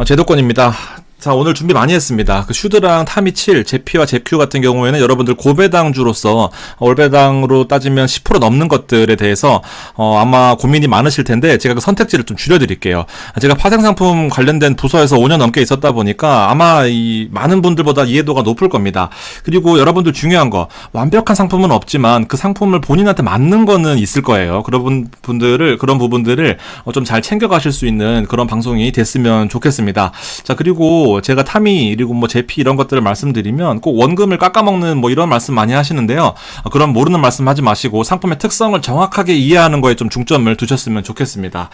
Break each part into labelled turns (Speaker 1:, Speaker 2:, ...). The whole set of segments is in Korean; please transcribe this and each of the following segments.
Speaker 1: 제도권입니다. 자, 오늘 준비 많이 했습니다. 그 슈드랑 타미 7, 제피와 제큐 같은 경우에는 여러분들 고배당주로서 월배당으로 따지면 10% 넘는 것들에 대해서 아마 고민이 많으실 텐데 제가 그 선택지를 좀 줄여드릴게요. 제가 파생상품 관련된 부서에서 5년 넘게 있었다 보니까 아마 이 많은 분들보다 이해도가 높을 겁니다. 그리고 여러분들 중요한 거, 완벽한 상품은 없지만 그 상품을 본인한테 맞는 거는 있을 거예요. 그런 부분들을 좀 잘 챙겨가실 수 있는 그런 방송이 됐으면 좋겠습니다. 자, 그리고 제가 타미 그리고 뭐 제피 이런 것들을 말씀드리면 꼭 원금을 깎아먹는 뭐 이런 말씀 많이 하시는데요. 그런 모르는 말씀 하지 마시고 상품의 특성을 정확하게 이해하는 거에 좀 중점을 두셨으면 좋겠습니다.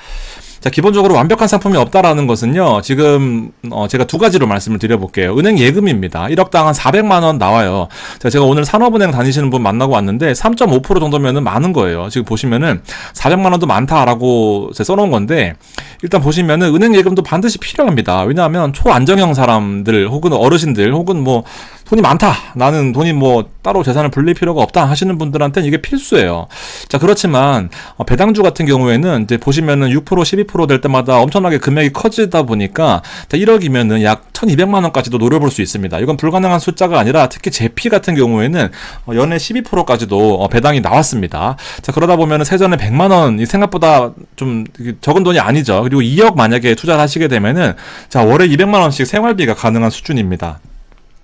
Speaker 1: 자, 기본적으로 완벽한 상품이 없다라는 것은요, 지금 제가 두 가지로 말씀을 드려볼게요. 은행 예금입니다. 1억당 한 400만원 나와요. 제가 오늘 산업은행 다니시는 분 만나고 왔는데 3.5% 정도면은 많은 거예요. 지금 보시면은 400만원도 많다라고 제가 써놓은 건데, 일단 보시면은 은행 예금도 반드시 필요합니다. 왜냐하면 초안정형 사람들 혹은 어르신들 혹은 뭐 돈이 많다, 나는 돈이 뭐 따로 재산을 불릴 필요가 없다 하시는 분들한테는 이게 필수예요. 자, 그렇지만 배당주 같은 경우에는 이제 보시면은 6% 12%될 때마다 엄청나게 금액이 커지다 보니까 1억이면은 약 1200만 원까지도 노려볼 수 있습니다. 이건 불가능한 숫자가 아니라 특히 제피 같은 경우에는 연에 12%까지도 배당이 나왔습니다. 자, 그러다 보면은 세전에 100만 원이 생각보다 좀 적은 돈이 아니죠. 그리고 2억 만약에 투자를 하시게 되면은 자, 월에 200만 원씩 생활비가 가능한 수준입니다.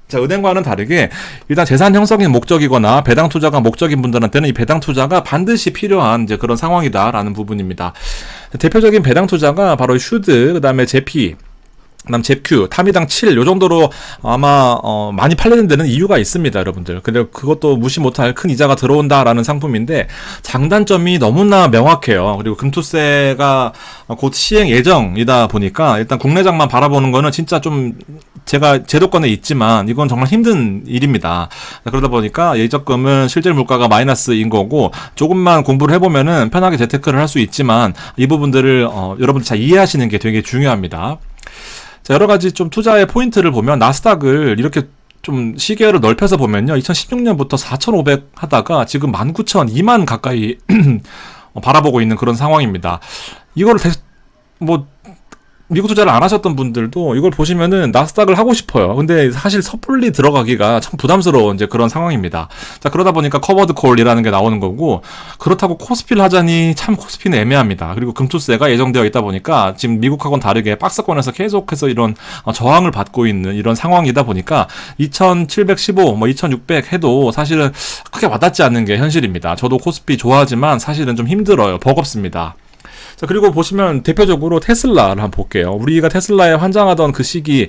Speaker 1: 자, 은행과는 다르게 일단 재산 형성이 목적이거나 배당 투자가 목적인 분들한테는 이 배당 투자가 반드시 필요한 이제 그런 상황이다라는 부분입니다. 대표적인 배당 투자가 바로 슈드, 그다음에 제피, 그다음 제큐, 타미당 7, 요 정도로 아마 많이 팔리는 데는 이유가 있습니다, 여러분들. 근데 그것도 무시 못할 큰 이자가 들어온다라는 상품인데 장단점이 너무나 명확해요. 그리고 금투세가 곧 시행 예정이다 보니까 일단 국내장만 바라보는 거는 진짜 좀 제가 제도권에 있지만 이건 정말 힘든 일입니다. 그러다 보니까 예적금은 실질 물가가 마이너스인 거고 조금만 공부를 해보면은 편하게 재테크를 할 수 있지만 이 부분들을 여러분들 잘 이해하시는 게 되게 중요합니다. 자, 여러 가지 좀 투자의 포인트를 보면 나스닥을 이렇게 좀 시계를 넓혀서 보면요, 2016년부터 4,500 하다가 지금 19,000, 2만 가까이 바라보고 있는 그런 상황입니다. 이거를 미국 투자를 안 하셨던 분들도 이걸 보시면은 나스닥을 하고 싶어요. 근데 사실 섣불리 들어가기가 참 부담스러운 이제 그런 상황입니다. 자, 그러다 보니까 커버드 콜이라는 게 나오는 거고, 그렇다고 코스피를 하자니 참 코스피는 애매합니다. 그리고 금투세가 예정되어 있다 보니까 지금 미국하고는 다르게 박스권에서 계속해서 이런 저항을 받고 있는 이런 상황이다 보니까 2,715, 뭐 2,600 해도 사실은 크게 와닿지 않는 게 현실입니다. 저도 코스피 좋아하지만 사실은 좀 힘들어요. 버겁습니다. 자, 그리고 보시면 대표적으로 테슬라를 한번 볼게요. 우리가 테슬라에 환장하던 그 시기,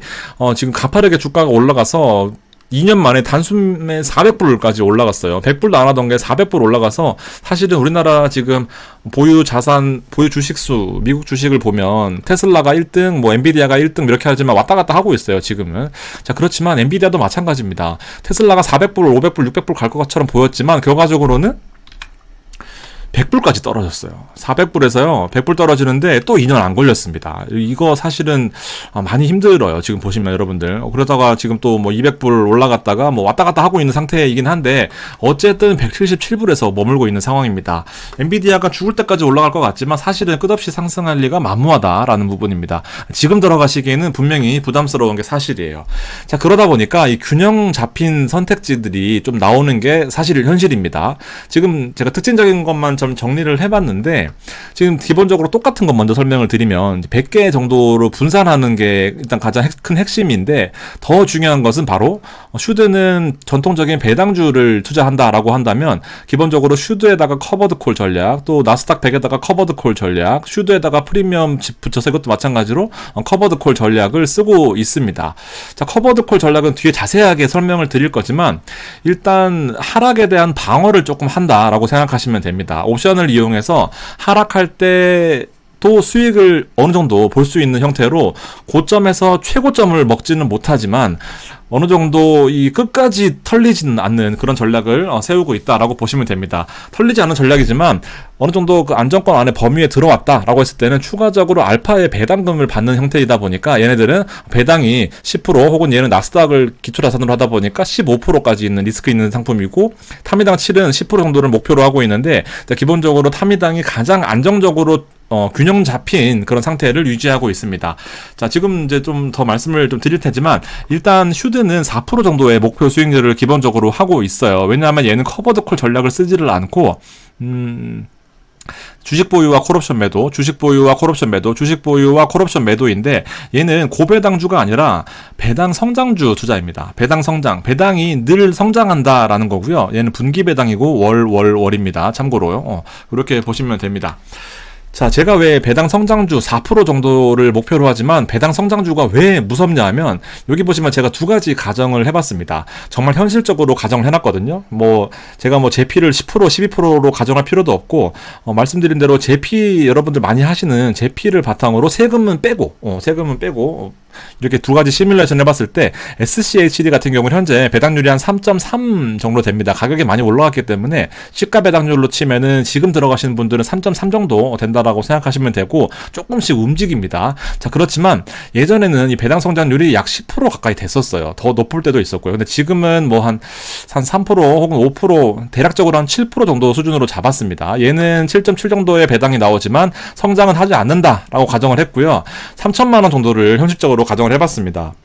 Speaker 1: 지금 가파르게 주가가 올라가서 2년 만에 단숨에 400불까지 올라갔어요. 100불도 안 하던 게 400불 올라가서 사실은 우리나라 지금 보유 주식수, 미국 주식을 보면 테슬라가 1등, 뭐 엔비디아가 1등 이렇게 하지만 왔다 갔다 하고 있어요, 지금은. 자, 그렇지만 엔비디아도 마찬가지입니다. 테슬라가 400불, 500불, 600불 갈 것처럼 보였지만 결과적으로는 100불까지 떨어졌어요. 400불에서요, 100불 떨어지는데 또 2년 안 걸렸습니다. 이거 사실은 많이 힘들어요, 지금 보시면 여러분들. 그러다가 지금 또 뭐 200불 올라갔다가 뭐 왔다 갔다 하고 있는 상태이긴 한데, 어쨌든 177불에서 머물고 있는 상황입니다. 엔비디아가 죽을 때까지 올라갈 것 같지만 사실은 끝없이 상승할 리가 만무하다라는 부분입니다. 지금 들어가시기에는 분명히 부담스러운 게 사실이에요. 자, 그러다 보니까 이 균형 잡힌 선택지들이 좀 나오는 게 사실 현실입니다. 지금 제가 특징적인 것만 좀 정리를 해봤는데, 지금 기본적으로 똑같은 것 먼저 설명을 드리면 100개 정도로 분산하는 게 일단 가장 큰 핵심인데, 더 중요한 것은 바로 슈드는 전통적인 배당주를 투자한다라고 한다면 기본적으로 슈드에다가 커버드 콜 전략, 또 나스닥 100에다가 커버드 콜 전략, 슈드에다가 프리미엄 붙여서 이것도 마찬가지로 커버드 콜 전략을 쓰고 있습니다. 자, 커버드 콜 전략은 뒤에 자세하게 설명을 드릴 거지만 일단 하락에 대한 방어를 조금 한다라고 생각하시면 됩니다. 옵션을 이용해서 하락할 때 또 수익을 어느 정도 볼 수 있는 형태로 고점에서 최고점을 먹지는 못하지만 어느 정도 이 끝까지 털리지는 않는 그런 전략을 세우고 있다라고 보시면 됩니다. 털리지 않는 전략이지만 어느 정도 그 안정권 안에 범위에 들어왔다라고 했을 때는 추가적으로 알파의 배당금을 받는 형태이다 보니까 얘네들은 배당이 10% 혹은 얘는 나스닥을 기초자산으로 하다 보니까 15%까지 있는 리스크 있는 상품이고, 타미당 7은 10% 정도를 목표로 하고 있는데 기본적으로 타미당이 가장 안정적으로 균형 잡힌 그런 상태를 유지하고 있습니다. 자, 지금 이제 좀 더 말씀을 좀 드릴 테지만, 일단 슈드는 4% 정도의 목표 수익률을 기본적으로 하고 있어요. 왜냐하면 얘는 커버드콜 전략을 쓰지를 않고, 주식 보유와 콜옵션 매도, 주식 보유와 콜옵션 매도, 주식 보유와 콜옵션 매도인데, 얘는 고배당주가 아니라 배당 성장주 투자입니다. 배당 성장, 배당이 늘 성장한다라는 거고요. 얘는 분기 배당이고 월입니다. 참고로요. 그렇게 보시면 됩니다. 자, 제가 왜 배당 성장주 4% 정도를 목표로 하지만 배당 성장주가 왜 무섭냐 하면, 여기 보시면 제가 두 가지 가정을 해봤습니다. 정말 현실적으로 가정을 해놨거든요. 제가 제피를 10%, 12%로 가정할 필요도 없고, 말씀드린 대로 제피 여러분들 많이 하시는 제피를 바탕으로 세금은 빼고, 이렇게 두 가지 시뮬레이션 해봤을 때 SCHD 같은 경우는 현재 배당률이 한 3.3 정도 됩니다. 가격이 많이 올라갔기 때문에 시가 배당률로 치면은 지금 들어가시는 분들은 3.3 정도 된다라고 생각하시면 되고, 조금씩 움직입니다. 자, 그렇지만 예전에는 이 배당 성장률이 약 10% 가까이 됐었어요. 더 높을 때도 있었고요. 근데 지금은 한 3% 혹은 5%, 대략적으로 한 7% 정도 수준으로 잡았습니다. 얘는 7.7 정도의 배당이 나오지만 성장은 하지 않는다라고 가정을 했고요. 3천만 원 정도를 현실적으로 가정을 해봤습니다.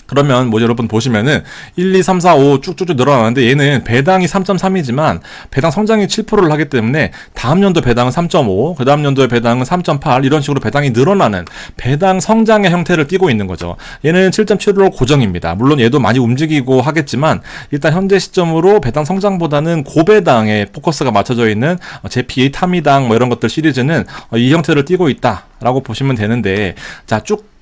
Speaker 1: 그러면 여러분 보시면은 1, 2, 3, 4, 5 쭉쭉쭉 늘어나는데, 얘는 배당이 3.3이지만 배당 성장이 7%를 하기 때문에 다음 연도 배당은 3.5, 그 다음 연도의 배당은 3.8, 이런 식으로 배당이 늘어나는 배당 성장의 형태를 띠고 있는 거죠. 얘는 7.7로 고정입니다. 물론 얘도 많이 움직이고 하겠지만, 일단 현재 시점으로 배당 성장보다는 고배당에 포커스가 맞춰져 있는 제피, 타미당 이런 것들 시리즈는 이 형태를 띠고 있다라고 보시면 되는데, 자,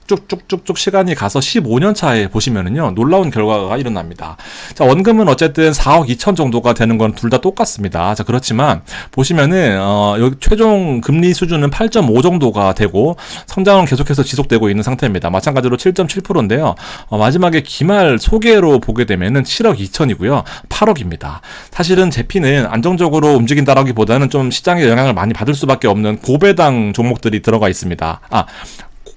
Speaker 1: 쭉쭉쭉쭉 시간이 가서 15년 차에 보시면은요, 놀라운 결과가 일어납니다. 자, 원금은 어쨌든 4억 2천 정도가 되는 건 둘 다 똑같습니다. 자, 그렇지만 보시면은 여기 최종 금리 수준은 8.5 정도가 되고 성장은 계속해서 지속되고 있는 상태입니다. 마찬가지로 7.7%인데요. 마지막에 기말 소개로 보게 되면은 7억 2천이고요. 8억입니다. 사실은 제피는 안정적으로 움직인다라기보다는 좀 시장의 영향을 많이 받을 수밖에 없는 고배당 종목들이 들어가 있습니다.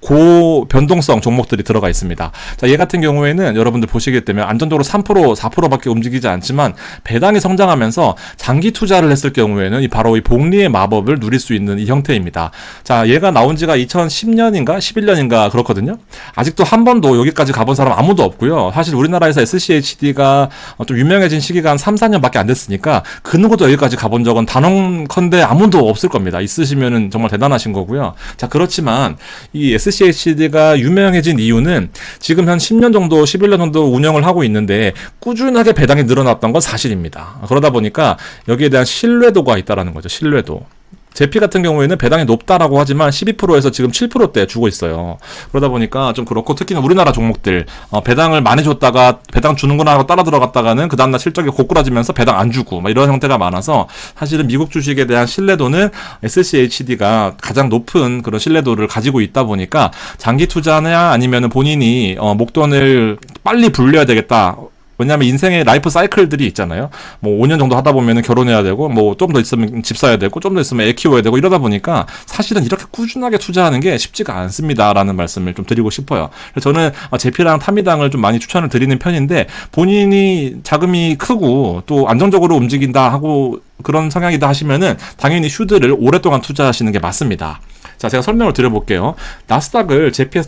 Speaker 1: 고변동성 종목들이 들어가 있습니다. 자, 얘 같은 경우에는 여러분들 보시게 되면 안정적으로 3%, 4%밖에 움직이지 않지만 배당이 성장하면서 장기 투자를 했을 경우에는 바로 이 복리의 마법을 누릴 수 있는 이 형태입니다. 자, 얘가 나온 지가 2010년인가 11년인가 그렇거든요. 아직도 한 번도 여기까지 가본 사람 아무도 없고요. 사실 우리나라에서 SCHD가 좀 유명해진 시기가 한 3, 4년밖에 안 됐으니까 그 누구도 여기까지 가본 적은 단언컨대 아무도 없을 겁니다. 있으시면은 정말 대단하신 거고요. 자, 그렇지만 이 SCHD가 유명해진 이유는 지금 한 10년 정도, 11년 정도 운영을 하고 있는데 꾸준하게 배당이 늘어났던 건 사실입니다. 그러다 보니까 여기에 대한 신뢰도가 있다라는 거죠. 신뢰도. 제피 같은 경우에는 배당이 높다라고 하지만 12%에서 지금 7%대 주고 있어요. 그러다 보니까 좀 그렇고, 특히나 우리나라 종목들 배당을 많이 줬다가 배당 주는구나 하고 따라 들어갔다가는 그 다음날 실적이 고꾸라지면서 배당 안 주고 이런 형태가 많아서, 사실은 미국 주식에 대한 신뢰도는 SCHD가 가장 높은 그런 신뢰도를 가지고 있다 보니까 장기 투자냐 아니면 본인이 목돈을 빨리 불려야 되겠다. 왜냐하면 인생의 라이프 사이클들이 있잖아요. 5년 정도 하다 보면은 결혼해야 되고, 좀 더 있으면 집 사야 되고, 좀 더 있으면 애 키워야 되고, 이러다 보니까 사실은 이렇게 꾸준하게 투자하는 게 쉽지가 않습니다라는 말씀을 좀 드리고 싶어요. 그래서 저는 제피랑 타미당을 좀 많이 추천을 드리는 편인데, 본인이 자금이 크고 또 안정적으로 움직인다 하고 그런 성향이다 하시면은 당연히 슈드를 오랫동안 투자하시는 게 맞습니다. 자, 제가 설명을 드려볼게요. 나스닥을 제피에서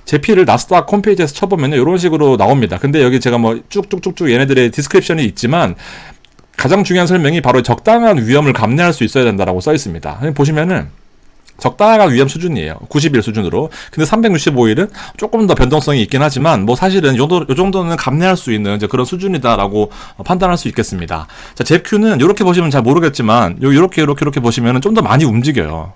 Speaker 1: 제피를 나스닥 홈페이지에서 쳐보면요, 이런 식으로 나옵니다. 근데 여기 제가 쭉쭉쭉쭉 얘네들의 디스크립션이 있지만, 가장 중요한 설명이 바로 적당한 위험을 감내할 수 있어야 된다라고 써 있습니다. 보시면은 적당한 위험 수준이에요. 90일 수준으로. 근데 365일은 조금 더 변동성이 있긴 하지만, 사실은 요 정도는 감내할 수 있는 이제 그런 수준이다라고 판단할 수 있겠습니다. 자, 제큐는 이렇게 보시면 잘 모르겠지만, 이렇게 보시면은 좀 더 많이 움직여요.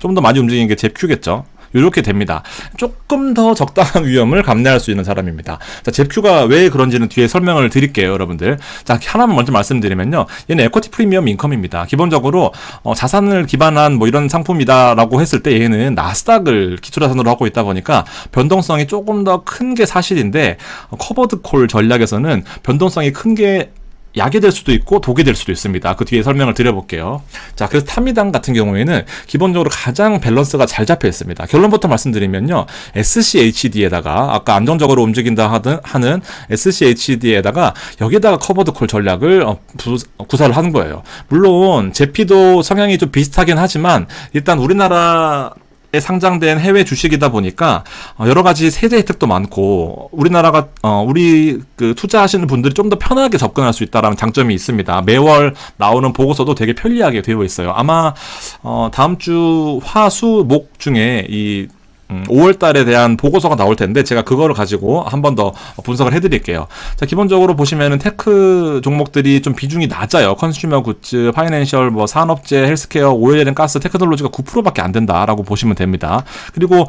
Speaker 1: 좀 더 많이 움직이는 게 제큐겠죠. 이렇게 됩니다. 조금 더 적당한 위험을 감내할 수 있는 사람입니다. 자, 제큐가 왜 그런지는 뒤에 설명을 드릴게요, 여러분들. 자, 하나만 먼저 말씀드리면요, 얘는 에쿼티 프리미엄 인컴입니다. 기본적으로 자산을 기반한 이런 상품이다라고 했을 때 얘는 나스닥을 기초자산으로 하고 있다 보니까 변동성이 조금 더 큰 게 사실인데, 커버드 콜 전략에서는 변동성이 큰 게 약이 될 수도 있고 독이 될 수도 있습니다. 그 뒤에 설명을 드려볼게요. 자, 그래서 타미당 같은 경우에는 기본적으로 가장 밸런스가 잘 잡혀 있습니다. 결론부터 말씀드리면요, SCHD에다가 아까 안정적으로 움직인다 하는 SCHD에다가 여기다가 커버드 콜 전략을 구사를 하는 거예요. 물론 제피도 성향이 좀 비슷하긴 하지만 일단 우리나라 에 상장된 해외 주식이다 보니까 여러 가지 세제 혜택도 많고 우리나라가 우리 그 투자하시는 분들이 좀 더 편하게 접근할 수 있다라는 장점이 있습니다. 매월 나오는 보고서도 되게 편리하게 되어 있어요. 아마 다음 주 화, 수, 목 중에 이 5월 달에 대한 보고서가 나올 텐데 제가 그거를 가지고 한 번 더 분석을 해드릴게요. 자, 기본적으로 보시면은 테크 종목들이 좀 비중이 낮아요. 컨슈머 굿즈, 파이낸셜, 뭐 산업재, 헬스케어, 오일 앤 가스, 테크놀로지가 9%밖에 안 된다라고 보시면 됩니다. 그리고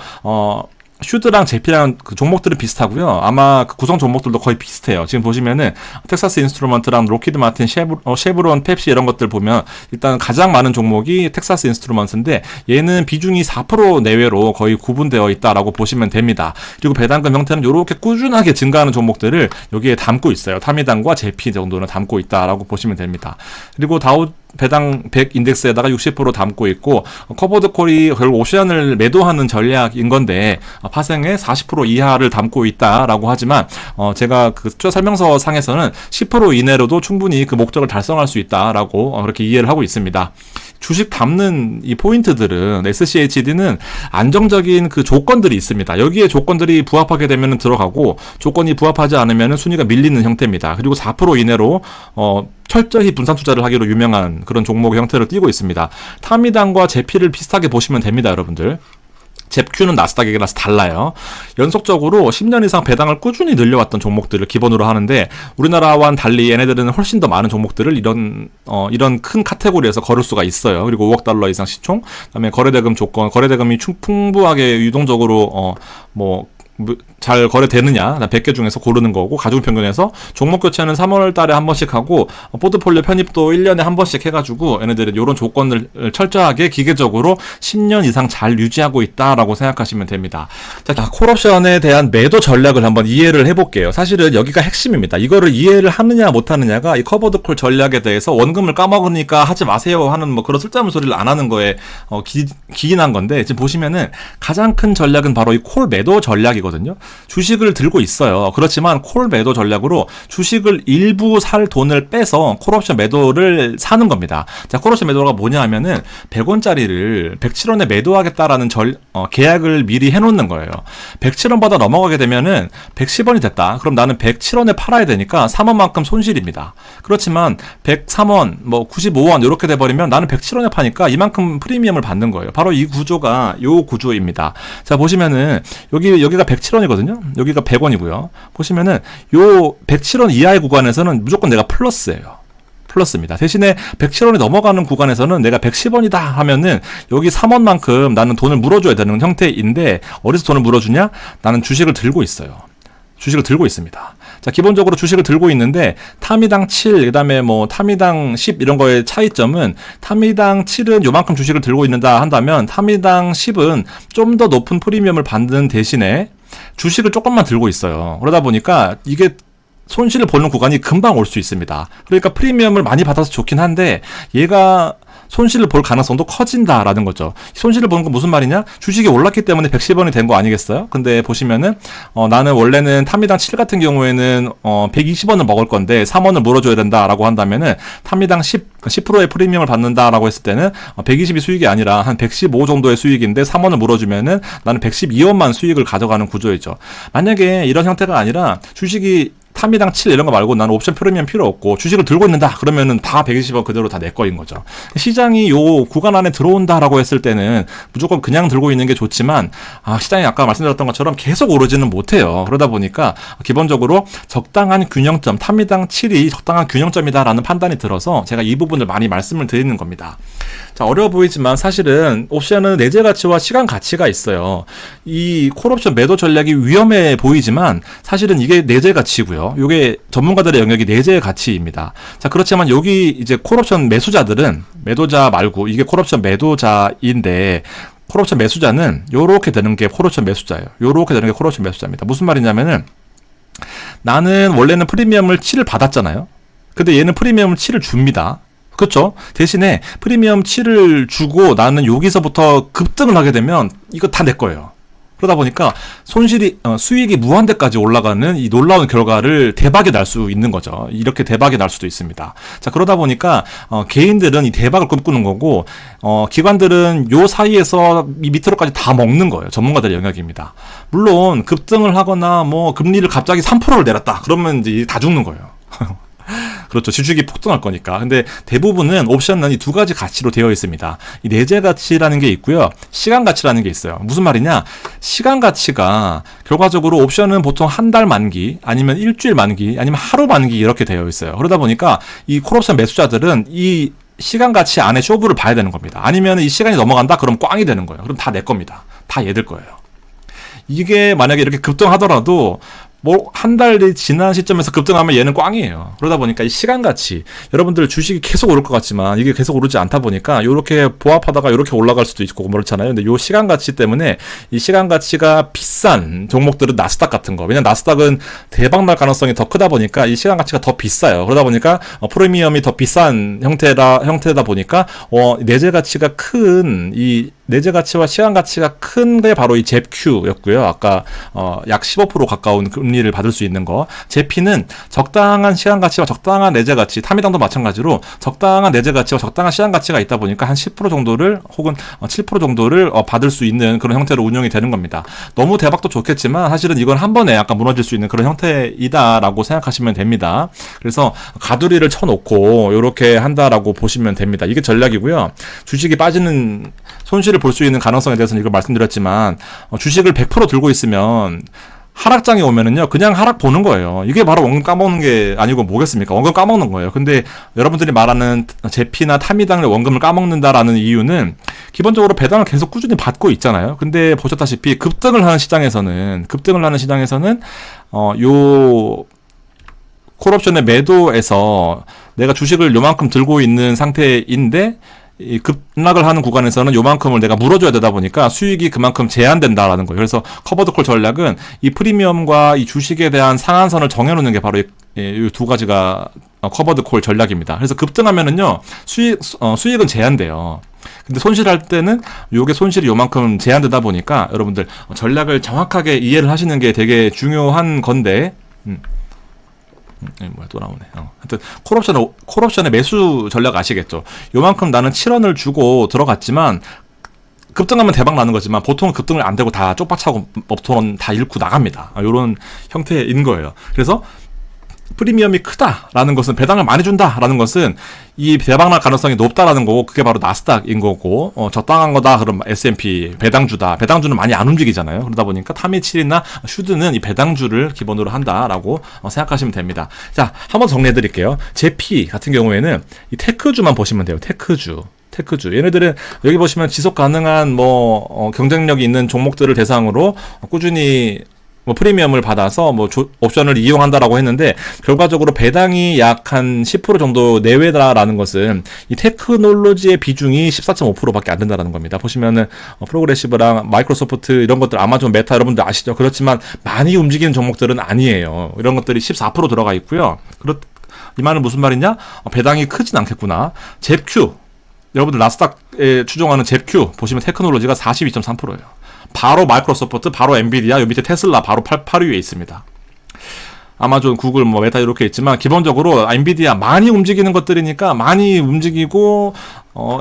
Speaker 1: 슈드랑 제피랑 그 종목들은 비슷하고요. 아마 그 구성 종목들도 거의 비슷해요. 지금 보시면은 텍사스 인스트루먼트랑 로키드 마틴, 쉐브론, 펩시 이런 것들 보면 일단 가장 많은 종목이 텍사스 인스트루먼트인데 얘는 비중이 4% 내외로 거의 구분되어 있다라고 보시면 됩니다. 그리고 배당금 형태는 이렇게 꾸준하게 증가하는 종목들을 여기에 담고 있어요. 타미당과 제피 정도는 담고 있다라고 보시면 됩니다. 그리고 다우 배당 100 인덱스에다가 60% 담고 있고 커버드 콜이 결국 오션을 매도하는 전략인 건데 파생의 40% 이하를 담고 있다라고 하지만 제가 그 투자 설명서 상에서는 10% 이내로도 충분히 그 목적을 달성할 수 있다라고 그렇게 이해를 하고 있습니다. 주식 담는 이 포인트들은 SCHD는 안정적인 그 조건들이 있습니다. 여기에 조건들이 부합하게 되면 들어가고 조건이 부합하지 않으면 순위가 밀리는 형태입니다. 그리고 4% 이내로 철저히 분산 투자를 하기로 유명한 그런 종목의 형태를 띠고 있습니다. 타미당과 제피를 비슷하게 보시면 됩니다, 여러분들. 잽큐는 나스닥이라서 달라요. 연속적으로 10년 이상 배당을 꾸준히 늘려왔던 종목들을 기본으로 하는데 우리나라와는 달리 얘네들은 훨씬 더 많은 종목들을 이런 큰 카테고리에서 거를 수가 있어요. 그리고 5억 달러 이상 시총, 그다음에 거래대금 조건, 거래대금이 풍부하게 유동적으로 잘 거래되느냐 100개 중에서 고르는 거고 가중 평균에서 종목 교체는 3월 달에 한 번씩 하고 포트폴리오 편입도 1년에 한 번씩 해가지고 얘네들은 이런 조건을 철저하게 기계적으로 10년 이상 잘 유지하고 있다라고 생각하시면 됩니다. 자, 콜옵션에 대한 매도 전략을 한번 이해를 해볼게요. 사실은 여기가 핵심입니다. 이거를 이해를 하느냐 못하느냐가 이 커버드 콜 전략에 대해서 원금을 까먹으니까 하지 마세요 하는 뭐 그런 쓸데없는 소리를 안 하는 거에 기인한 건데 지금 보시면은 가장 큰 전략은 바로 이 콜 매도 전략이거든요. 주식을 들고 있어요. 그렇지만 콜 매도 전략으로 주식을 일부 살 돈을 빼서 콜옵션 매도를 사는 겁니다. 자, 콜옵션 매도가 뭐냐 하면은 100원짜리를 107원에 매도하겠다라는 계약을 미리 해놓는 거예요. 107원보다 넘어가게 되면은 110원이 됐다. 그럼 나는 107원에 팔아야 되니까 3원만큼 손실입니다. 그렇지만 103원, 95원 이렇게 돼버리면 나는 107원에 파니까 이만큼 프리미엄을 받는 거예요. 바로 이 구조가 요 구조입니다. 자, 보시면은 여기가 107원이거든요. 여기가 100원이고요. 보시면은 요 107원 이하의 구간에서는 무조건 내가 플러스입니다. 대신에 107원이 넘어가는 구간에서는 내가 110원이다 하면은 여기 3원만큼 나는 돈을 물어줘야 되는 형태인데 어디서 돈을 물어주냐? 나는 주식을 들고 있어요. 주식을 들고 있습니다. 자, 기본적으로 주식을 들고 있는데 타미당 7, 그다음에 타미당 10 이런 거의 차이점은 타미당 7은 요만큼 주식을 들고 있는다 한다면 타미당 10은 좀 더 높은 프리미엄을 받는 대신에 주식을 조금만 들고 있어요. 그러다 보니까 이게 손실을 보는 구간이 금방 올 수 있습니다. 그러니까 프리미엄을 많이 받아서 좋긴 한데 얘가 손실을 볼 가능성도 커진다라는 거죠. 손실을 보는 건 무슨 말이냐? 주식이 올랐기 때문에 110원이 된 거 아니겠어요? 근데 보시면은 나는 원래는 타미당 7 같은 경우에는 120원을 먹을 건데 3원을 물어줘야 된다라고 한다면은 타미당 10%의 프리미엄을 받는다라고 했을 때는 120이 수익이 아니라 한 115 정도의 수익인데 3원을 물어주면은 나는 112원만 수익을 가져가는 구조이죠. 만약에 이런 형태가 아니라 주식이 타미당 7 이런 거 말고 나는 옵션 프리미엄 필요 없고 주식을 들고 있는다 그러면은 다 120원 그대로 다 내 거인 거죠. 시장이 요 구간 안에 들어온다라고 했을 때는 무조건 그냥 들고 있는 게 좋지만 시장이 아까 말씀드렸던 것처럼 계속 오르지는 못해요. 그러다 보니까 기본적으로 적당한 균형점, 타미당 7이 적당한 균형점이다라는 판단이 들어서 제가 이 부분을 많이 말씀을 드리는 겁니다. 자, 어려워 보이지만 사실은 옵션은 내재 가치와 시간 가치가 있어요. 이 콜옵션 매도 전략이 위험해 보이지만 사실은 이게 내재 가치고요. 이게 전문가들의 영역이 내재 가치입니다. 자, 그렇지만 여기 이제 콜옵션 매수자들은 매도자 말고 이게 콜옵션 매도자인데 콜옵션 매수자는 요렇게 되는 게 콜옵션 매수자예요. 요렇게 되는 게 콜옵션 매수자입니다. 무슨 말이냐면은 나는 원래는 프리미엄을 7을 받았잖아요. 근데 얘는 프리미엄 7을 줍니다. 그렇죠? 대신에 프리미엄 7을 주고 나는 여기서부터 급등을 하게 되면 이거 다 내 거예요. 그러다 보니까 수익이 무한대까지 올라가는 이 놀라운 결과를 대박이 날 수 있는 거죠. 이렇게 대박이 날 수도 있습니다. 자, 그러다 보니까 개인들은 이 대박을 꿈꾸는 거고 기관들은 요 사이에서 이 밑으로까지 다 먹는 거예요. 전문가들의 영역입니다. 물론 급등을 하거나 뭐 금리를 갑자기 3%를 내렸다. 그러면 이제 다 죽는 거예요. 그렇죠. 주식이 폭등할 거니까. 근데 대부분은 옵션은 이 두 가지 가치로 되어 있습니다. 이 내재 가치라는 게 있고요. 시간 가치라는 게 있어요. 무슨 말이냐? 시간 가치가 결과적으로 옵션은 보통 한 달 만기, 아니면 일주일 만기, 아니면 하루 만기 이렇게 되어 있어요. 그러다 보니까 이 콜옵션 매수자들은 이 시간 가치 안에 쇼부를 봐야 되는 겁니다. 아니면 이 시간이 넘어간다? 그럼 꽝이 되는 거예요. 그럼 다 내 겁니다. 다 얘들 거예요. 이게 만약에 이렇게 급등하더라도 뭐 한 달 지난 시점에서 급등하면 얘는 꽝이에요. 그러다 보니까 이 시간 가치, 여러분들 주식이 계속 오를 것 같지만 이게 계속 오르지 않다 보니까 요렇게 보합하다가 요렇게 올라갈 수도 있고 그렇잖아요. 근데 요 시간 가치 때문에 이 시간 가치가 비싼 종목들은 나스닥 같은 거, 왜냐면 나스닥은 대박 날 가능성이 더 크다 보니까 이 시간 가치가 더 비싸요. 그러다 보니까 프리미엄이 더 비싼 형태다 보니까 내재 가치가 큰 이 내재 가치와 시간 가치가 큰 게 바로 이 잽큐였고요. 아까 약 15% 가까운 금리를 받을 수 있는 거. 제피는 적당한 시간 가치와 적당한 내재 가치, 타미당도 마찬가지로 적당한 내재 가치와 적당한 시간 가치가 있다 보니까 한 10% 정도를 혹은 7% 정도를 받을 수 있는 그런 형태로 운영이 되는 겁니다. 너무 대박도 좋겠지만 사실은 이건 한 번에 약간 무너질 수 있는 그런 형태이다라고 생각하시면 됩니다. 그래서 가두리를 쳐놓고 이렇게 한다라고 보시면 됩니다. 이게 전략이고요. 주식이 빠지는 손실을 볼 수 있는 가능성에 대해서는 이걸 말씀드렸지만 주식을 100% 들고 있으면 하락장이 오면은요, 그냥 하락 보는 거예요. 이게 바로 원금 까먹는 게 아니고 뭐겠습니까? 원금 까먹는 거예요. 근데 여러분들이 말하는 제피나 타미당의 원금을 까먹는다라는 이유는 기본적으로 배당을 계속 꾸준히 받고 있잖아요. 근데 보셨다시피 급등을 하는 시장에서는 요 콜옵션의 매도에서 내가 주식을 요만큼 들고 있는 상태인데 이 급락을 하는 구간에서는 요만큼을 내가 물어줘야 되다 보니까 수익이 그만큼 제한된다라는 거예요. 그래서 커버드콜 전략은 이 프리미엄과 이 주식에 대한 상한선을 정해놓는 게 바로 이 두 가지가 커버드콜 전략입니다. 그래서 급등하면은요 수익은 제한돼요. 근데 손실할 때는 요게 손실이 요만큼 제한되다 보니까 여러분들 전략을 정확하게 이해를 하시는 게 되게 중요한 건데. 또 나오네. 하여튼 콜옵션의 매수 전략 아시겠죠? 요만큼 나는 7원을 주고 들어갔지만 급등하면 대박 나는 거지만 보통은 급등을 안 되고 다 쪽박차고 업톤 다 잃고 나갑니다. 요런 형태인 거예요. 그래서 프리미엄이 크다라는 것은, 배당을 많이 준다라는 것은 이 대박날 가능성이 높다라는 거고, 그게 바로 나스닥인 거고, 적당한 거다 그럼 S&P 배당주다. 배당주는 많이 안 움직이잖아요. 그러다 보니까 타미7이나 슈드는 이 배당주를 기본으로 한다라고 생각하시면 됩니다. 자, 한번 정리해 드릴게요. 제피 같은 경우에는 이 테크주만 보시면 돼요. 테크주. 얘네들은 여기 보시면 지속 가능한 경쟁력이 있는 종목들을 대상으로 꾸준히 프리미엄을 받아서 옵션을 이용한다라고 했는데, 결과적으로 배당이 약 한 10% 정도 내외다라는 것은 이 테크놀로지의 비중이 14.5%밖에 안 된다라는 겁니다. 보시면은 프로그레시브랑 마이크로소프트 이런 것들, 아마존, 메타 여러분들 아시죠? 그렇지만 많이 움직이는 종목들은 아니에요. 이런 것들이 14% 들어가 있고요. 이 말은 무슨 말이냐? 배당이 크진 않겠구나. 잽큐, 여러분들 나스닥에 추종하는 잽큐 보시면 테크놀로지가 42.3%예요. 바로 마이크로소프트, 바로 엔비디아, 요 밑에 테슬라 바로 8위에 있습니다. 아마존, 구글, 메타 이렇게 있지만 기본적으로 엔비디아 많이 움직이는 것들이니까 많이 움직이고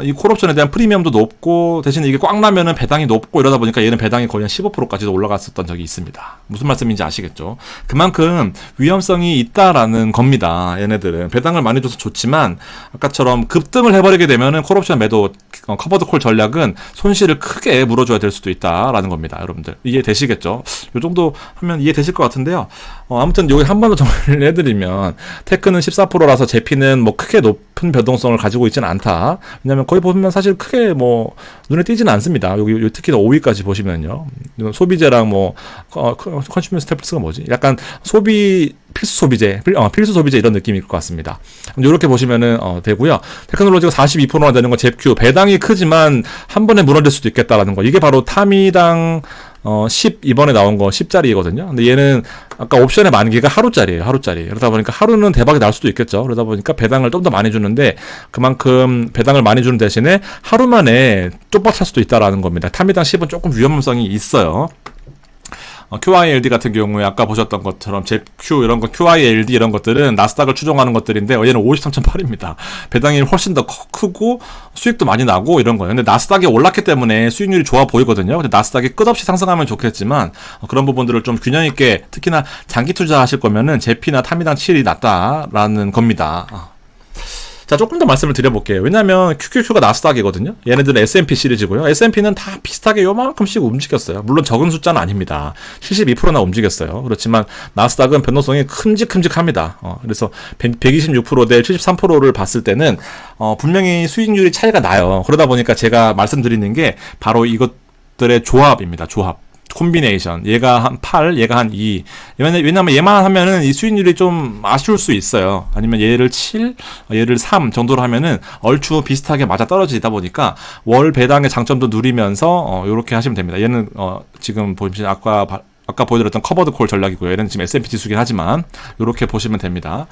Speaker 1: 이 콜옵션에 대한 프리미엄도 높고, 대신에 이게 꽉 나면은 배당이 높고, 이러다 보니까 얘는 배당이 거의 한 15%까지도 올라갔었던 적이 있습니다. 무슨 말씀인지 아시겠죠? 그만큼 위험성이 있다라는 겁니다. 얘네들은 배당을 많이 줘서 좋지만 아까처럼 급등을 해버리게 되면은 콜옵션 매도 커버드콜 전략은 손실을 크게 물어줘야 될 수도 있다라는 겁니다. 여러분들 이해되시겠죠? 요 정도 하면 이해되실 것 같은데요. 아무튼 여기 한 번 더 정리를 해드리면, 테크는 14%라서 제피는 크게 높은 변동성을 가지고 있지는 않다. 왜냐면 거기 보면 사실 크게 눈에 띄지는 않습니다. 여기 특히 5위까지 보시면요, 소비재랑 컨슈머 스태플스가 뭐지? 약간 필수 소비재 이런 느낌일 것 같습니다. 이렇게 보시면은 되고요. 테크놀로지가 42%나 되는 건 잽큐, 배당이 크지만 한 번에 무너질 수도 있겠다라는 거. 이게 바로 타미당 10 이번에 나온 거 10짜리거든요. 근데 얘는 아까 옵션의 만기가 하루짜리예요. 하루짜리. 그러다 보니까 하루는 대박이 날 수도 있겠죠. 그러다 보니까 배당을 좀 더 많이 주는데 그만큼 배당을 많이 주는 대신에 하루 만에 쪽박 찰 수도 있다라는 겁니다. 타미당 10은 조금 위험성이 있어요. QILD 같은 경우에 아까 보셨던 것처럼 ZQ 이런 거 QILD 이런 것들은 나스닥을 추종하는 것들인데 얘는 53.8입니다. 배당이 훨씬 더 크고 수익도 많이 나고 이런 거예요. 근데 나스닥이 올랐기 때문에 수익률이 좋아 보이거든요. 근데 나스닥이 끝없이 상승하면 좋겠지만 그런 부분들을 좀 균형 있게 특히나 장기 투자하실 거면은 제피나 타미당 7이 낫다라는 겁니다. 자, 조금 더 말씀을 드려볼게요. 왜냐면 QQQ가 나스닥이거든요. 얘네들은 S&P 시리즈고요. S&P는 다 비슷하게 요만큼씩 움직였어요. 물론 적은 숫자는 아닙니다. 72%나 움직였어요. 그렇지만 나스닥은 변동성이 큼직큼직합니다. 그래서 126% 대 73%를 봤을 때는 분명히 수익률이 차이가 나요. 그러다 보니까 제가 말씀드리는 게 바로 이것들의 조합입니다. 조합. 콤비네이션. 얘가 한 8, 얘가 한 2. 왜냐면 얘만 하면은 이 수익률이 좀 아쉬울 수 있어요. 아니면 얘를 7, 얘를 3 정도로 하면은 얼추 비슷하게 맞아 떨어지다 보니까 월 배당의 장점도 누리면서 요렇게 하시면 됩니다. 얘는 지금 보시면 아까 보여드렸던 커버드 콜 전략이고요. 얘는 지금 S&P 지수긴 하지만 요렇게 보시면 됩니다.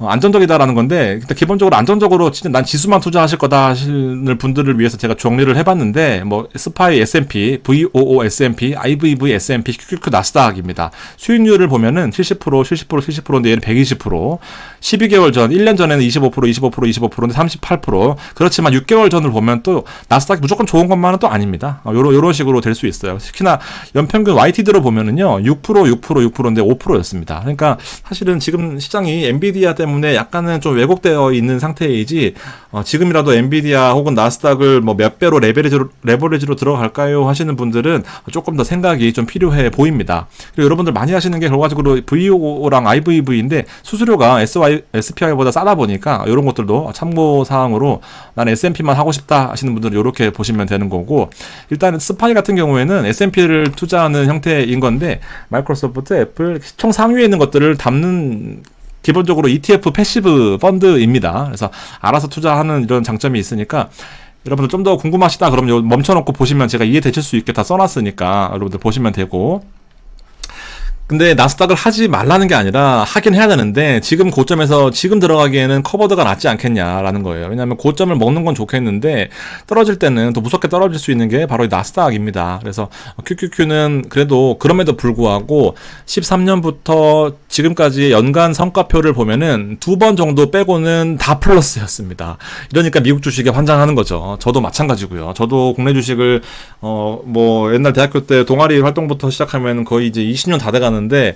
Speaker 1: 안정적이다라는 건데, 일단 기본적으로 안정적으로 진짜 난 지수만 투자하실 거다 하시는 분들을 위해서 제가 정리를 해봤는데, 스파이 S&P, VOO S&P, IVV S&P, QQQ 나스닥입니다. 수익률을 보면은 70%, 70%인데 얘는 120%, 12개월 전, 1년 전에는 25%인데 38%, 그렇지만 6개월 전을 보면 또 나스닥이 무조건 좋은 것만은 또 아닙니다. 요런 식으로 될 수 있어요. 특히나 연평균 YTD로 보면은요, 6%인데 5%였습니다. 그러니까 사실은 지금 시장이 엔비디아 때문에 약간은 좀 왜곡되어 있는 상태이지 지금이라도 엔비디아 혹은 나스닥을 몇 배로 레버리지로 들어갈까요 하시는 분들은 조금 더 생각이 좀 필요해 보입니다. 그리고 여러분들 많이 하시는 게 결과적으로 VO랑 IVV인데 수수료가 SPI보다 싸다 보니까 이런 것들도 참고사항으로 난 S&P만 하고 싶다 하시는 분들은 이렇게 보시면 되는 거고, 일단 스파이 같은 경우에는 S&P를 투자하는 형태인 건데 마이크로소프트, 애플 총 상위에 있는 것들을 담는 기본적으로 ETF 패시브 펀드입니다. 그래서 알아서 투자하는 이런 장점이 있으니까 여러분들 좀 더 궁금하시다 그러면 멈춰놓고 보시면 제가 이해되실 수 있게 다 써놨으니까 여러분들 보시면 되고, 근데 나스닥을 하지 말라는 게 아니라 하긴 해야 되는데 지금 고점에서 지금 들어가기에는 커버드가 낫지 않겠냐라는 거예요. 왜냐하면 고점을 먹는 건 좋겠는데 떨어질 때는 더 무섭게 떨어질 수 있는 게 바로 이 나스닥입니다. 그래서 QQQ는 그래도 그럼에도 불구하고 13년부터 지금까지 연간 성과표를 보면은 2번 정도 빼고는 다 플러스였습니다. 이러니까 미국 주식에 환장하는 거죠. 저도 마찬가지고요. 저도 국내 주식을 옛날 대학교 때 동아리 활동부터 시작하면 거의 이제 20년 다 돼가는 데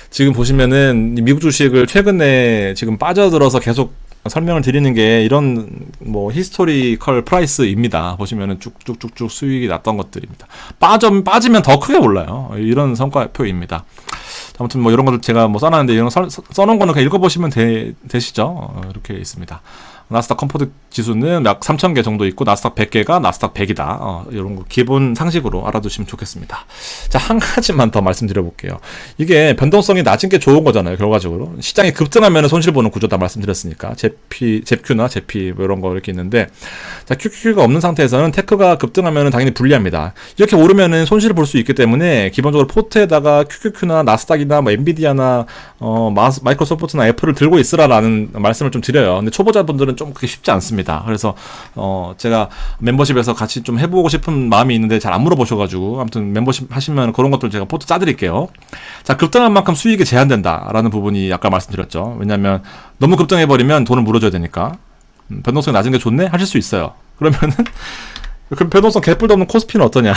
Speaker 1: 지금 보시면은 미국 주식을 최근에 지금 빠져들어서 계속 설명을 드리는 게 이런 히스토리컬 프라이스입니다. 보시면은 쭉쭉쭉쭉 수익이 났던 것들입니다. 빠지면 더 크게 올라요. 이런 성과표입니다. 아무튼 이런 것들 제가 써놨는데 이런 거 써놓은 거는 그냥 읽어보시면 되시죠. 이렇게 있습니다. 나스닥 컴포트 지수는 약 3,000개 정도 있고 나스닥 100개가 나스닥 100이다. 이런 거 기본 상식으로 알아두시면 좋겠습니다. 자, 한 가지만 더 말씀드려볼게요. 이게 변동성이 낮은 게 좋은 거잖아요. 결과적으로 시장이 급등하면 손실 보는 구조다 말씀드렸으니까 제큐나 제피 이런 거 이렇게 있는데, 자, QQQ가 없는 상태에서는 테크가 급등하면 당연히 불리합니다. 이렇게 오르면은 손실을 볼 수 있기 때문에 기본적으로 포트에다가 QQQ나 나스닥이나 엔비디아나 마이크로소프트나 애플을 들고 있으라라는 말씀을 좀 드려요. 근데 초보자분들은 좀 그게 쉽지 않습니다. 그래서 제가 멤버십에서 같이 좀 해보고 싶은 마음이 있는데 잘 안 물어보셔가지고 아무튼 멤버십 하시면 그런 것들 제가 포트 짜드릴게요. 자, 급등한 만큼 수익이 제한된다라는 부분이 아까 말씀드렸죠. 왜냐하면 너무 급등해버리면 돈을 물어줘야 되니까. 변동성이 낮은 게 좋네? 하실 수 있어요. 그러면은 그럼 변동성 개뿔도 없는 코스피는 어떠냐?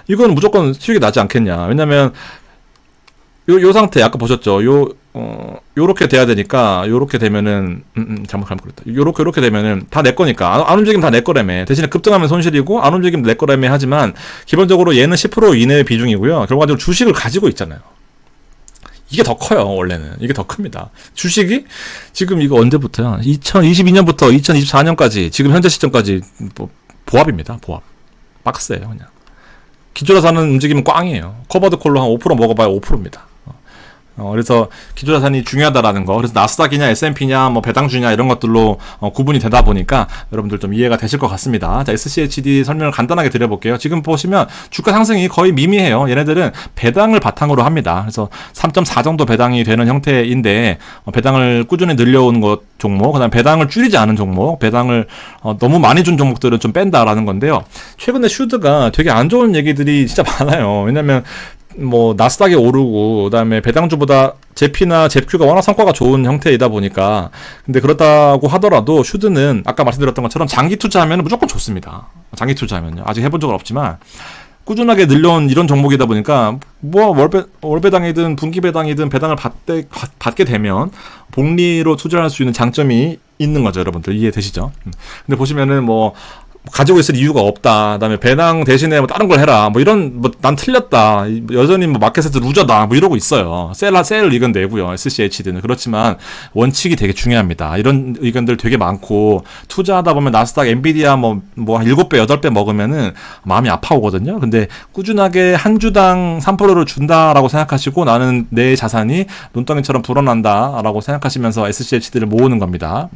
Speaker 1: 이건 무조건 수익이 나지 않겠냐? 왜냐면 요 상태 아까 보셨죠? 요렇게 돼야 되니까 요렇게 되면은 잘못 그랬다. 요렇게 되면은 다 내 거니까 안 움직이면 다 내 거라며. 대신에 급등하면 손실이고 안 움직이면 내 거라며 하지만 기본적으로 얘는 10% 이내의 비중이고요. 결과적으로 주식을 가지고 있잖아요. 이게 더 커요. 원래는 이게 더 큽니다. 주식이 지금 이거 언제부터야? 2022년부터 2024년까지 지금 현재 시점까지 보합입니다. 보합. 박스예요, 그냥. 기초로 사는 움직이면 꽝이에요. 커버드 콜로 한 5% 먹어봐야 5%입니다. 그래서 기초자산이 중요하다라는 거. 그래서 나스닥이냐 S&P냐 뭐 배당주냐 이런 것들로 구분이 되다 보니까 여러분들 좀 이해가 되실 것 같습니다. 자, SCHD 설명을 간단하게 드려볼게요. 지금 보시면 주가 상승이 거의 미미해요. 얘네들은 배당을 바탕으로 합니다. 그래서 3.4 정도 배당이 되는 형태인데 배당을 꾸준히 늘려온 것 종목, 그다음 배당을 줄이지 않은 종목, 배당을 너무 많이 준 종목들은 좀 뺀다라는 건데요. 최근에 슈드가 되게 안 좋은 얘기들이 진짜 많아요. 왜냐면 뭐 나스닥이 오르고 그다음에 배당주보다 제피나 제큐가 워낙 성과가 좋은 형태이다 보니까 근데 그렇다고 하더라도 슈드는 아까 말씀드렸던 것처럼 장기 투자하면 무조건 좋습니다. 장기 투자하면요. 아직 해본 적은 없지만 꾸준하게 늘려온 이런 종목이다 보니까 뭐 월배당이든 분기배당이든 배당을 받게 되면 복리로 투자할 수 있는 장점이 있는 거죠. 여러분들 이해되시죠? 근데 보시면은 뭐 가지고 있을 이유가 없다. 그다음에 배당 대신에 뭐 다른 걸 해라. 뭐 이런 뭐 난 틀렸다. 여전히 뭐 마켓에서 루저다. 뭐 이러고 있어요. 셀 의견 내고요. SCHD는 그렇지만 원칙이 되게 중요합니다. 이런 의견들 되게 많고 투자하다 보면 나스닥, 엔비디아 뭐 7배, 8배 먹으면은 마음이 아파오거든요. 근데 꾸준하게 한 주당 3%를 준다라고 생각하시고 나는 내 자산이 눈덩이처럼 불어난다라고 생각하시면서 SCHD를 모으는 겁니다.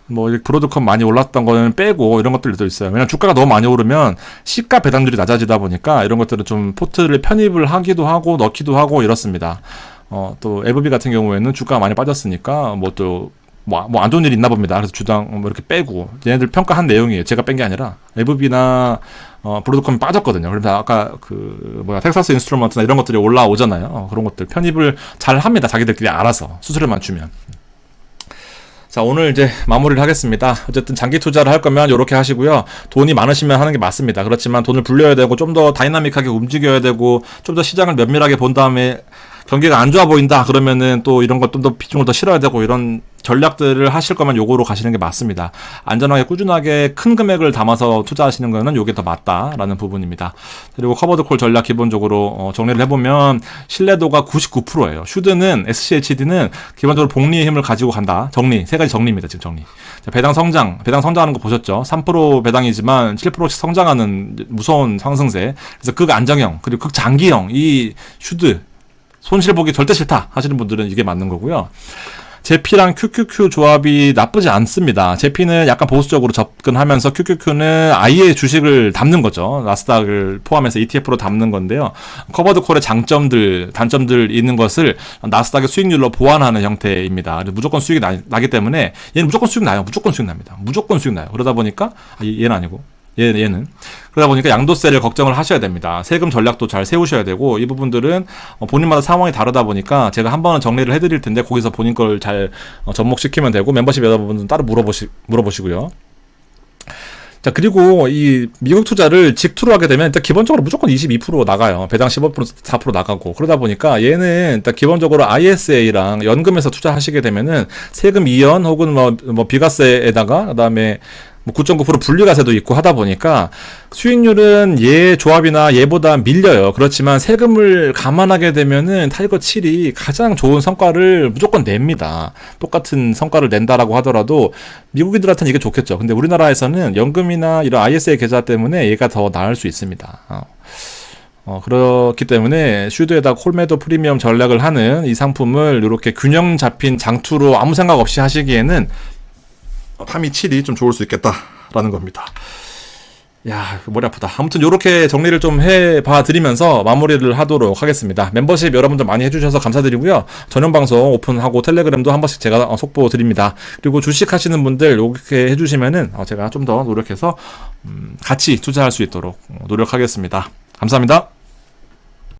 Speaker 1: 뭐 브로드컴 많이 올랐던 거는 빼고 이런 것들도 있어요. 왜냐면 주가가 너무 많이 오르면 시가 배당률이 낮아지다 보니까 이런 것들은 좀 포트를 편입을 하기도 하고 넣기도 하고 이렇습니다. 또 FB 같은 경우에는 주가가 많이 빠졌으니까 뭐 또 뭐 안 좋은 일이 있나 봅니다. 그래서 주당 뭐 이렇게 빼고 얘네들 평가한 내용이에요. 제가 뺀 게 아니라 FB나 브로드컴이 빠졌거든요. 그래서 아까 텍사스 인스트루먼트나 이런 것들이 올라오잖아요. 그런 것들 편입을 잘 합니다. 자기들끼리 알아서 수수료만 주면. 자, 오늘 이제 마무리를 하겠습니다. 어쨌든 장기 투자를 할 거면 이렇게 하시고요. 돈이 많으시면 하는 게 맞습니다. 그렇지만 돈을 불려야 되고 좀 더 다이나믹하게 움직여야 되고 좀 더 시장을 면밀하게 본 다음에 경기가 안 좋아 보인다 그러면은 또 이런 것 좀 더 비중을 더 실어야 되고 이런 전략들을 하실 거면 요거로 가시는 게 맞습니다. 안전하게 꾸준하게 큰 금액을 담아서 투자하시는 거는 요게 더 맞다라는 부분입니다. 그리고 커버드콜 전략 기본적으로 정리를 해보면 신뢰도가 99%예요. 슈드는 SCHD는 기본적으로 복리의 힘을 가지고 간다. 세 가지 정리입니다. 지금 정리. 자, 배당 성장하는 거 보셨죠? 3% 배당이지만 7%씩 성장하는 무서운 상승세. 그래서 극안정형 그리고 극장기형 이 슈드 손실 보기 절대 싫다 하시는 분들은 이게 맞는 거고요. 제피랑 QQQ 조합이 나쁘지 않습니다. 제피는 약간 보수적으로 접근하면서 QQQ는 아예 주식을 담는 거죠. 나스닥을 포함해서 ETF로 담는 건데요. 커버드콜의 단점들 있는 것을 나스닥의 수익률로 보완하는 형태입니다. 무조건 수익이 나기 때문에 얘는 무조건 수익 나요. 무조건 수익 납니다. 무조건 수익 나요. 그러다 보니까 얘는 아니고 얘는 그러다 보니까 양도세를 걱정을 하셔야 됩니다. 세금 전략도 잘 세우셔야 되고 이 부분들은 본인마다 상황이 다르다 보니까 제가 한 번은 정리를 해드릴 텐데 거기서 본인 걸 잘 접목시키면 되고 멤버십 여러분들은 따로 물어보시고요. 자, 그리고 이 미국 투자를 직투로 하게 되면 일단 기본적으로 무조건 22% 나가요. 배당 15% 4% 나가고 그러다 보니까 얘는 일단 기본적으로 ISA랑 연금에서 투자하시게 되면은 세금 이연 혹은 뭐 비과세에다가 그다음에 9.9% 분리과세도 있고 하다 보니까 수익률은 얘 조합이나 얘보다 밀려요. 그렇지만 세금을 감안하게 되면은 타이거 7이 가장 좋은 성과를 무조건 냅니다. 똑같은 성과를 낸다라고 하더라도 미국인들한테는 이게 좋겠죠. 근데 우리나라에서는 연금이나 이런 ISA 계좌 때문에 얘가 더 나을 수 있습니다. 그렇기 때문에 슈드에다 콜매도 프리미엄 전략을 하는 이 상품을 이렇게 균형 잡힌 장투로 아무 생각 없이 하시기에는 타미 7이 좀 좋을 수 있겠다라는 겁니다. 야, 머리 아프다. 아무튼 요렇게 정리를 좀 해봐 드리면서 마무리를 하도록 하겠습니다. 멤버십 여러분들 많이 해주셔서 감사드리고요. 전용 방송 오픈하고 텔레그램도 한 번씩 제가 속보 드립니다. 그리고 주식 하시는 분들 이렇게 해주시면은 제가 좀 더 노력해서 같이 투자할 수 있도록 노력하겠습니다. 감사합니다.